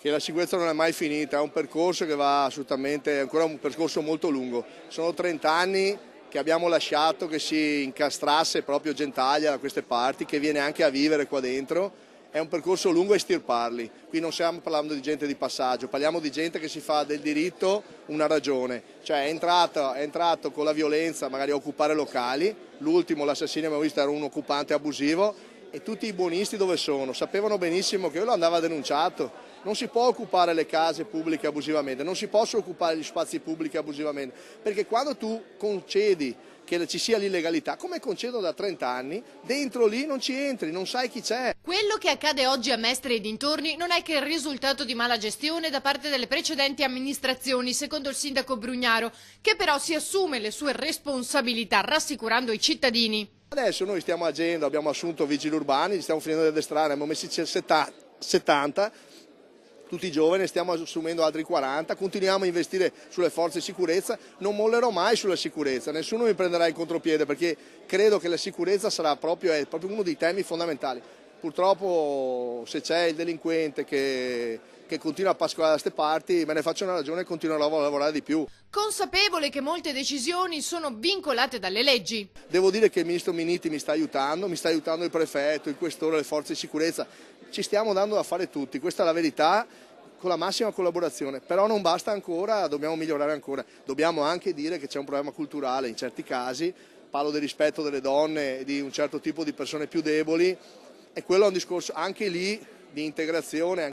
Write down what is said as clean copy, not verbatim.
che la sicurezza non è mai finita, è un percorso che va assolutamente, è ancora un percorso molto lungo. Sono 30 anni che abbiamo lasciato che si incastrasse proprio Gentaglia da queste parti, che viene anche a vivere qua dentro. È un percorso lungo estirparli, qui non stiamo parlando di gente di passaggio, parliamo di gente che si fa del diritto una ragione, cioè è entrato con la violenza magari a occupare locali, l'ultimo, l'assassino abbiamo visto, era un occupante abusivo, e tutti i buonisti dove sono? Sapevano benissimo che lui andava denunciato. Non si può occupare le case pubbliche abusivamente, non si possono occupare gli spazi pubblici abusivamente, perché quando tu concedi che ci sia l'illegalità, come concedono da 30 anni, dentro lì non ci entri, non sai chi c'è. Quello che accade oggi a Mestre e dintorni non è che il risultato di mala gestione da parte delle precedenti amministrazioni, secondo il sindaco Brugnaro, che però si assume le sue responsabilità rassicurando i cittadini. Adesso noi stiamo agendo, abbiamo assunto vigili urbani, stiamo finendo di addestrare, abbiamo messi 70, tutti giovani, stiamo assumendo altri 40, continuiamo a investire sulle forze di sicurezza, non mollerò mai sulla sicurezza, nessuno mi prenderà in contropiede perché credo che la sicurezza sarà proprio uno dei temi fondamentali. Purtroppo se c'è il delinquente che continua a pascolare da queste parti, me ne faccio una ragione e continuerò a lavorare di più. Consapevole che molte decisioni sono vincolate dalle leggi. Devo dire che il ministro Minniti mi sta aiutando il prefetto, il questore, le forze di sicurezza, ci stiamo dando da fare tutti, questa è la verità, con la massima collaborazione, però non basta ancora, dobbiamo migliorare ancora, dobbiamo anche dire che c'è un problema culturale in certi casi, parlo del rispetto delle donne e di un certo tipo di persone più deboli, e quello è un discorso anche lì di integrazione.